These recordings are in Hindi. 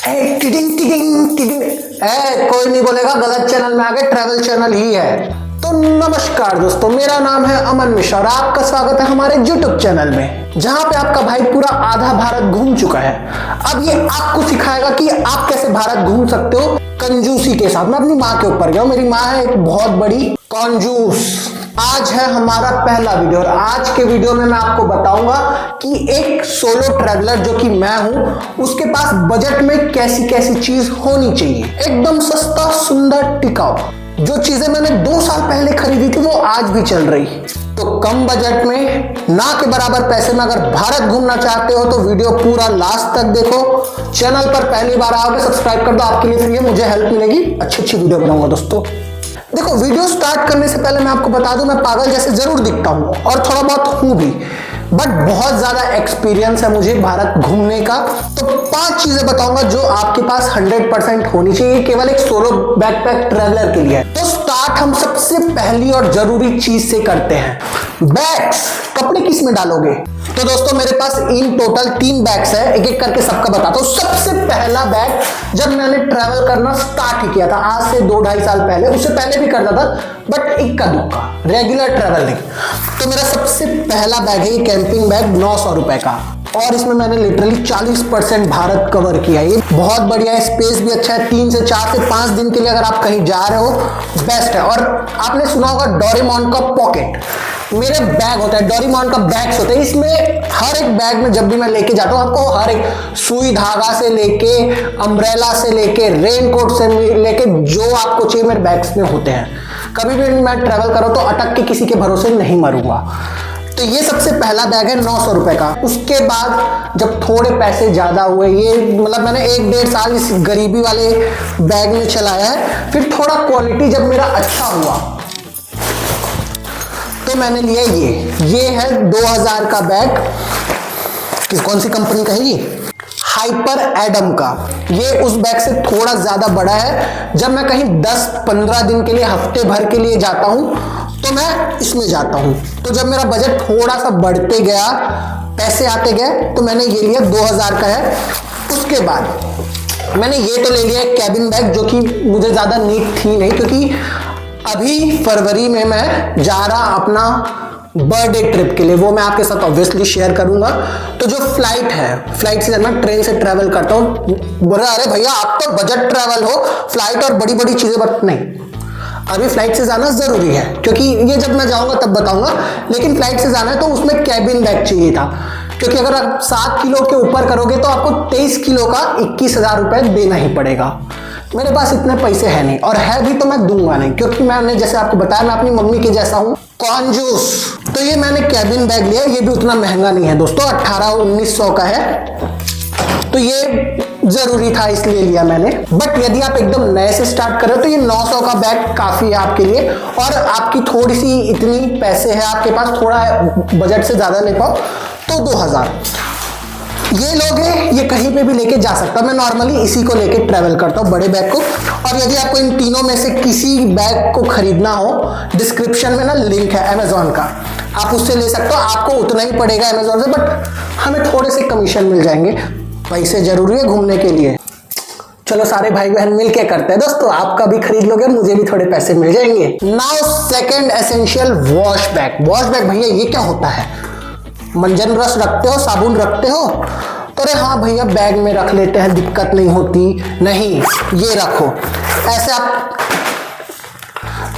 Tiding tiding tiding. कोई नहीं बोलेगा गलत चैनल में आ गए, ट्रैवल चैनल ही है। तो नमस्कार दोस्तों, मेरा नाम है अमन मिश्रा और आपका स्वागत है हमारे YouTube चैनल में, जहां पे आपका भाई पूरा आधा भारत घूम चुका है। अब ये आपको सिखाएगा कि आप कैसे भारत घूम सकते हो कंजूसी के साथ। मैं अपनी माँ के ऊपर गया हूँ, मेरी माँ है एक बहुत बड़ी कंजूस। आज है हमारा पहला वीडियो और आज के वीडियो में मैं आपको बताऊंगा कि एक सोलो ट्रैवलर जो कि मैं हूं, उसके पास बजट में कैसी कैसी चीज होनी चाहिए, एकदम सस्ता सुंदर टिकाऊ। जो चीजें मैंने 2 साल पहले खरीदी थी वो आज भी चल रही। तो कम बजट में ना के बराबर पैसे में अगर भारत घूमना चाहते हो तो वीडियो पूरा लास्ट तक देखो। चैनल पर पहली बार आओगे सब्सक्राइब कर दो, आपके लिए फ्री है, मुझे हेल्प मिलेगी। अच्छी वीडियो बनाऊंगा दोस्तों। देखो, वीडियो स्टार्ट करने से पहले मैं आपको बता दूं, मैं पागल जैसे जरूर दिखता हूं और थोड़ा बहुत हूं भी, बट बहुत ज्यादा एक्सपीरियंस है मुझे भारत घूमने का। तो 5 चीजें बताऊंगा जो आपके पास 100% होनी चाहिए, केवल एक सोलो बैकपैक ट्रैवलर के लिए। तो स्टार्ट हम सबसे पहली और जरूरी चीज से करते हैं, बैग्स। कपड़े किस में डालोगे? तो दोस्तों मेरे पास इन टोटल 3 बैग्स है, एक एक करके सबका बताता हूँ। सबसे पहला बैग जब मैंने ट्रैवल करना स्टार्ट ही किया था आज से 2-2.5 साल पहले, उससे पहले भी करता था बट इक्का दुक्का, रेगुलर ट्रैवल नहीं। तो मेरा सबसे पहला बैग है ये कैंपिंग बैग, 900 रुपए का, और इसमें मैंने लिटरली 40% भारत कवर किया। ये बहुत बढ़िया है, स्पेस भी अच्छा है। 3 से 4 से 5 दिन के लिए अगर आप कहीं जा रहे हो बेस्ट है। और आपने सुना होगा डोरेमोन का पॉकेट, मेरे बैग होता है, डोरेमोन का बैग्स होता है। इसमें हर एक बैग में जब भी मैं लेके जाता हूँ, आपको हर एक सुई धागा से लेके अम्ब्रेला से लेके रेनकोट से लेके जो आपको चाहिए मेरे बैग्स में होते हैं। कभी भी मैं ट्रैवल करूँ तो अटक के किसी के भरोसे नहीं मरूंगा। तो ये सबसे पहला बैग है 900 रुपए का। उसके बाद जब थोड़े पैसे ज्यादा हुए, ये मतलब मैंने 1-1.5 साल इस गरीबी वाले बैग में चलाया है, फिर थोड़ा क्वालिटी जब मेरा अच्छा हुआ तो मैंने लिया ये है 2000 का बैग। कौन सी कंपनी का है ये? हाइपर एडम का। ये उस बैग से थोड़ा ज्यादा बड़ा है। जब मैं कहीं 10-15 दिन के लिए, हफ्ते भर के लिए जाता हूं तो मैं इसमें जाता हूं। तो जब मेरा बजट थोड़ा सा बढ़ते गया, पैसे आते गए, तो मैंने ये लिया, 2000 का है। उसके बाद मैंने ये तो ले लिया कैबिन बैग, जो कि मुझे ज्यादा नीड थी नहीं, क्योंकि अभी फरवरी में मैं जा रहा अपना बर्थडे ट्रिप के लिए, वो मैं आपके साथ ऑब्वियसली शेयर करूंगा। तो जो फ्लाइट है, फ्लाइट से जाना, ट्रेन से ट्रैवल करता हूँ। बोला अरे भैया आप तो बजट ट्रैवल हो, फ्लाइट और बड़ी बड़ी चीजें, बट नहीं, अभी फ्लाइट से जाना जरूरी है, क्योंकि ये जब मैं जाऊंगा तब बताऊंगा। लेकिन फ्लाइट से जाना है तो उसमें कैबिन बैग चाहिए था, क्योंकि अगर आप 7 किलो के ऊपर करोगे तो आपको 23 किलो का 21,000 रुपए देना ही पड़ेगा। मेरे पास इतने पैसे है नहीं, और है भी तो मैं दूंगा नहीं, क्योंकि मैंने जैसे आपको बताया मैं अपनी मम्मी के जैसा हूं, कंजूस। तो ये मैंने कैबिन बैग लिया, ये भी उतना महंगा नहीं है दोस्तों, 1800-1900 का है। तो ये जरूरी था इसलिए लिया मैंने। बट यदि आप एकदम नए से स्टार्ट कर रहे हो तो ये 900 का बैग काफी है आपके लिए। और आपकी थोड़ी सी इतनी पैसे है आपके पास, थोड़ा बजट से ज्यादा ले पाओ तो 2000 ये लोगे, ये कहीं पे भी लेके जा सकता। मैं नॉर्मली इसी को लेके ट्रैवल करता हूँ, बड़े बैग को। और यदि आपको इन तीनों में से किसी बैग को खरीदना हो, डिस्क्रिप्शन में ना लिंक है अमेजोन का, आप उससे ले सकते हो। आपको उतना ही पड़ेगा अमेजोन से, बट हमें थोड़े से कमीशन मिल जाएंगे। पैसे जरूरी है घूमने के लिए, चलो सारे भाई बहन मिलके करते हैं दोस्तों। आपका भी खरीद लोगे, मुझे भी थोड़े पैसे मिल जाएंगे। Now second essential, wash bag. Wash bag भैया ये क्या होता है? मंजन ब्रश रखते हो, साबुन रखते हो? तो अरे हाँ भैया बैग में रख लेते हैं, दिक्कत नहीं होती। नहीं, ये रखो ऐसे। आप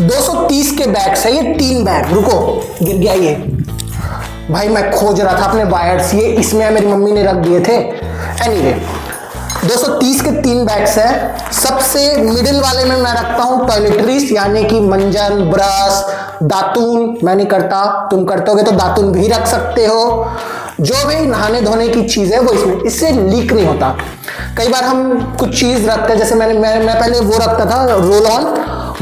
230 के बैग है ये, 3 बैग। रुको, गिर गया ये भाई, मैं खोज रहा था अपने वायर्स, ये इसमें मेरी मम्मी ने रख दिए थे। एनीवे 230 के 3 बैग्स है। सबसे मिडिल वाले में मैं रखता हूं टॉयलेटरीज, यानी कि मंजन, ब्रश, दातुन। मैं नहीं करता, तुम करते होगे तो दातुन भी रख सकते हो। जो भी नहाने धोने की चीज है वो इसमें, इससे लीक नहीं होता। कई बार हम कुछ चीज रखते हैं, जैसे मैं पहले वो रखता था रोल ऑन,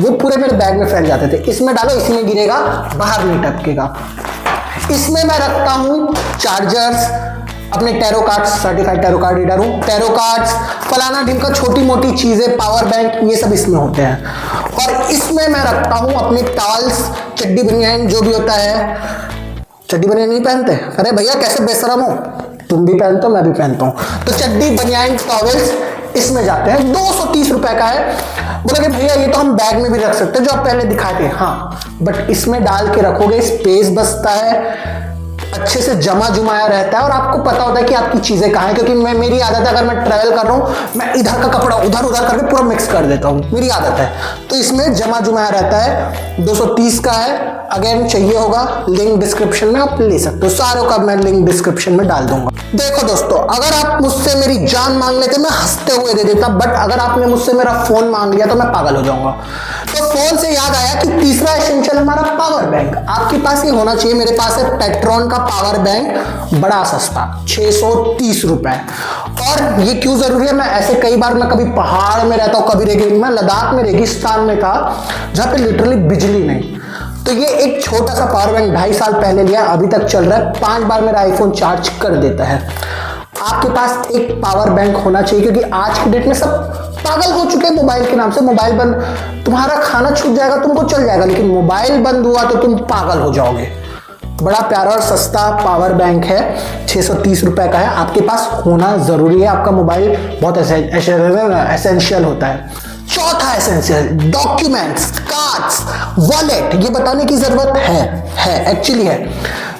वो पूरे मेरे बैग में फैल जाते थे। इसमें डालो, इसी में गिरेगा, बाहर नहीं टपकेगा। इसमें मैं रखता हूं चार्जर्स, अपने tarot cards, certified tarot card reader हूं, टैरो कार्ड्स, फलाना ढिमका छोटी मोटी चीजें, पावर बैंक, ये सब इसमें होते हैं। और इसमें मैं रखता हूं अपने टॉवल्स, चड्डी बनियान, जो भी होता है। चड्डी बनियान नहीं पहनते? अरे भैया कैसे बेशरम हो, तुम भी पहनते हो, मैं भी पहनता हूँ। तो चड्डी बनियान टॉवेल्स इसमें जाते हैं, 230 रुपए का है। बोला कि भैया ये तो हम बैग में भी रख सकते हैं जो आप पहले दिखाए थे। हाँ, बट इसमें डाल के रखोगे स्पेस बचता है, अच्छे से जमा जुमाया रहता है और आपको पता होता है कि आपकी चीजें कहाँ है। क्योंकि मेरी आदत है, अगर मैं ट्रैवल कर रहा हूँ मैं इधर का कपड़ा उधर उधर करके पूरा मिक्स कर देता हूँ, मेरी आदत है। तो इसमें जमा जुमाया रहता है, 230 का है। अगेन चाहिए होगा लिंक डिस्क्रिप्शन में आप ले सकते हो, सारों का मैं लिंक डिस्क्रिप्शन में डाल दूंगा। देखो दोस्तों, अगर आप मुझसे मेरी जान मांग लेते मैं हंसते हुए दे देता, बट अगर आपने मुझसे मेरा फोन मांग लिया तो मैं पागल हो जाऊंगा। तो फोन से याद आया कि तीसरा एसेंशियल हमारा पावर बैंक। आपके पास ये होना चाहिए। मेरे पास है पेट्रॉन का पावर बैंक, बड़ा सस्ता, 630 रुपए। और ये क्यों जरूरी है, मैं ऐसे कई बार, मैं कभी पहाड़ में रहता हूँ, कभी मैं लद्दाख में रेगिस्तान में था जहां पे लिटरली बिजली नहीं। तो ये एक छोटा सा पावर बैंक 2.5 साल पहले लिया, अभी तक चल रहा है, 5 बार मेरा आईफोन चार्ज कर देता है। आपके पास एक पावर बैंक होना चाहिए, क्योंकि आज की डेट में सब पागल हो चुके हैं मोबाइल के नाम से। मोबाइल बंद, तुम्हारा खाना छूट जाएगा, तुमको चल जाएगा, लेकिन मोबाइल बंद हुआ तो तुम पागल हो जाओगे। बड़ा प्यारा और सस्ता पावर बैंक है, 630 रुपए का है, आपके पास होना जरूरी है। आपका मोबाइल बहुत एसेंशियल होता है। चौथा एसेंशियल, डॉक्यूमेंट्स, कार्ड्स, वॉलेट। ये बताने की जरूरत है एक्चुअली है।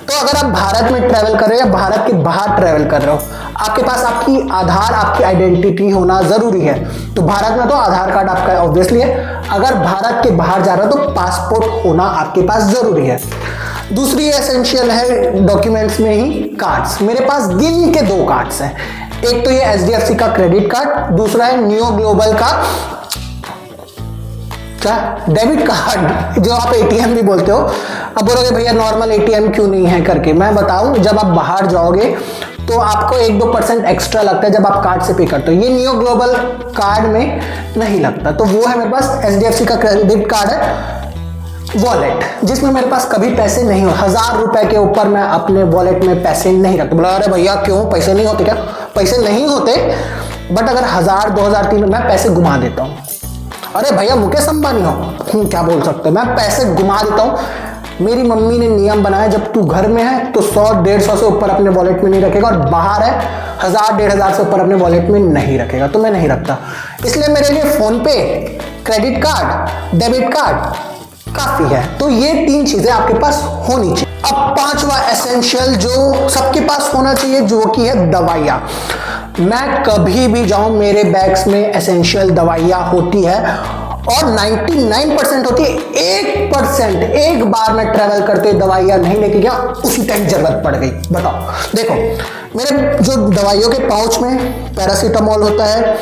तो अगर आप भारत में ट्रैवल कर रहे हो या भारत के बाहर ट्रैवल कर रहे हो, आपके पास आपकी आधार, आपकी आइडेंटिटी होना जरूरी है। तो भारत में तो आधार कार्ड आपका ऑब्वियसली है, अगर भारत के बाहर जा रहे हो तो पासपोर्ट होना आपके पास जरूरी है। दूसरी एसेंशियल है डॉक्यूमेंट्स में ही कार्ड्स। मेरे पास गिन के 2 कार्ड्स हैं, एक तो ये HDFC का क्रेडिट कार्ड, दूसरा है नियो ग्लोबल का क्या डेबिट कार्ड, जो आप ATM भी बोलते हो। अब बोलोगे भैया नॉर्मल ATM क्यों नहीं है करके, मैं बताऊं, जब आप बाहर जाओगे तो आपको 1-2% एक्स्ट्रा लगता है जब आप कार्ड से पे करते हो। ये नियो ग्लोबल कार्ड में नहीं लगता, तो वो है मेरे पास। HDFC का क्रेडिट कार्ड है, वॉलेट, जिसमें मेरे पास कभी पैसे नहीं हो, 1000 रुपए के ऊपर मैं अपने वॉलेट में पैसे नहीं रखता। बोला अरे भैया क्यों, पैसे नहीं होते क्या? पैसे नहीं होते, बट अगर 1000, 2000, 3000 मैं पैसे घुमा देता हूँ। अरे भैया मुकेश अंबानी हो, क्या बोल सकते, मैं पैसे घुमा देता हूँ। मेरी मम्मी ने नियम बनाया, जब तू घर में है तो 100-150 से ऊपर अपने वॉलेट में नहीं रखेगा, और बाहर है 1000-1500 से ऊपर अपने वॉलेट में नहीं रखेगा। तो मैं नहीं रखता, इसलिए मेरे लिए फोन पे, क्रेडिट कार्ड, डेबिट कार्ड काफी है। तो ये 3 चीजें आपके पास होनी चाहिए। अब 5वां एसेंशियल जो सबके पास होना चाहिए, जो कि है दवाइयां। मैं कभी भी जाऊं मेरे बैग्स में एसेंशियल दवाइयां होती है, और 99% होती है। 1% एक बार मैं ट्रैवल करते दवाइयां नहीं लेके गया, उसी टाइम जरूरत पड़ गई। बताओ, देखो मेरे जो दवाइयों के पाउच में पैरासीटामोल होता है,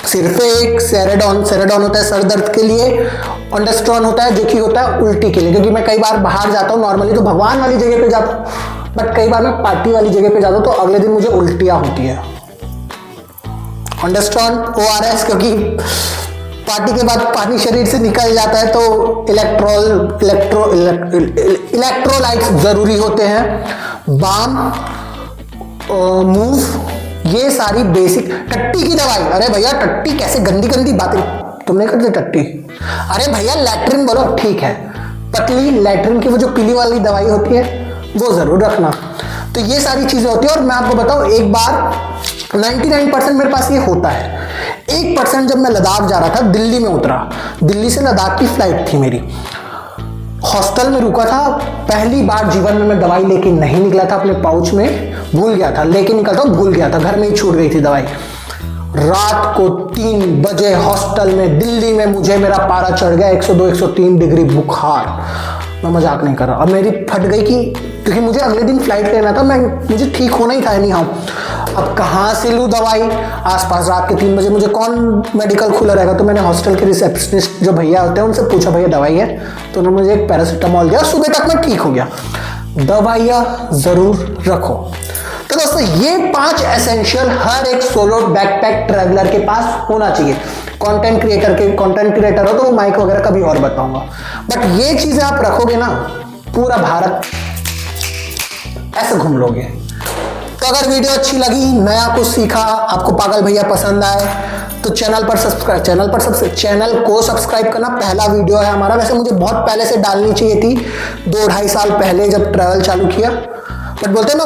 सिरफेक, सेरेडॉन होता है सर दर्द के लिए, ऑन्डेस्ट्रॉन होता है जो कि होता है उल्टी के लिए। क्योंकि मैं कई बार बाहर जाता हूँ, नॉर्मली तो भगवान वाली जगह पे जाता हूँ, बट कई बार मैं पार्टी वाली जगह पे जाता हूँ तो अगले दिन मुझे उल्टियाँ होती है। ऑन्डेस्ट्रॉन, ORS, क्योंकि पार्टी के बाद पानी शरीर से निकल जाता है तो इलेक्ट्रोलाइट्स जरूरी होते हैं। बाम, मूव, ये सारी बेसिक। टट्टी की दवाई, अरे भैया टट्टी कैसे, गंदी गंदी बातें तुमने करते टट्टी। अरे भैया लैट्रिन बोलो, ठीक है, पतली लैट्रिन की वो जो पीली वाली दवाई होती है वो जरूर रखना। तो ये सारी चीजें होती है। और मैं आपको बताऊं, एक बार 99% मेरे पास ये होता है। 1% जब मैं लद्दाख जा रहा था, दिल्ली में उतरा, दिल्ली से लद्दाख की फ्लाइट थी मेरी, हॉस्टल में रुका था, पहली बार जीवन में मैं दवाई लेके नहीं निकला था, अपने पाउच में भूल गया था, लेके निकलता हूँ भूल गया था, घर में ही छूट गई थी दवाई। रात को 3 बजे हॉस्टल में दिल्ली में मुझे मेरा पारा चढ़ गया 102-103 डिग्री बुखार, मैं मजाक नहीं कर रहा। अब मेरी फट गई क्योंकि मुझे अगले दिन फ्लाइट लेना था, मुझे ठीक होना ही था नहीं। हाँ, अब कहाँ से लूँ दवाई, आसपास रात के 3 बजे, मुझे कौन मेडिकल खुला रहेगा। तो मैंने हॉस्टल के रिसेप्शनिस्ट जो भैया होते हैं उनसे पूछा, भैया दवाई है? तो उन्होंने मुझे एक पैरासीटामोल दिया, सुबह तक मैं ठीक हो गया। दवाइयाँ जरूर रखो। तो दोस्तों ये 5 एसेंशियल हर एक सोलो बैकपैक ट्रैवलर के पास होना चाहिए। कंटेंट क्रिएटर हो तो माइक वगैरह कभी और बताऊंगा, बट ये चीजें आप रखोगे ना, पूरा भारत ऐसे घूम लोगे। तो अगर वीडियो अच्छी लगी, नया कुछ सीखा, आपको पागल भैया पसंद आए, तो चैनल को सब्सक्राइब करना। पहला वीडियो है हमारा, वैसे मुझे बहुत पहले से डालनी चाहिए थी, 2-2.5 साल पहले जब ट्रैवल चालू किया, बट बोलते हैं ना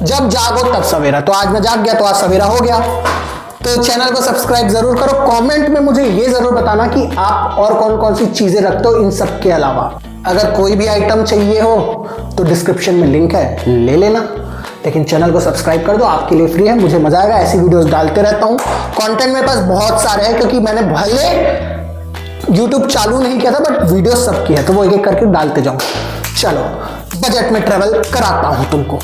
जब जागो तब सवेरा, तो आज मैं जाग गया तो आज सवेरा हो गया। तो चैनल को सब्सक्राइब जरूर करो। कमेंट में मुझे ये जरूर बताना कि आप और कौन कौन सी चीजें रखते हो इन सब के अलावा। अगर कोई भी आइटम चाहिए हो तो डिस्क्रिप्शन में लिंक है, ले लेना। लेकिन चैनल को सब्सक्राइब कर दो, आपके लिए फ्री है, मुझे मजा आएगा। ऐसी वीडियोस डालते रहता हूँ। कंटेंट मेरे पास बहुत सारे हैं क्योंकि मैंने भले यूट्यूब चालू नहीं किया था बट वीडियोस सब की है, तो वो एक एक करके डालते जाऊँ। चलो बजट में ट्रेवल कराता हूँ तुमको।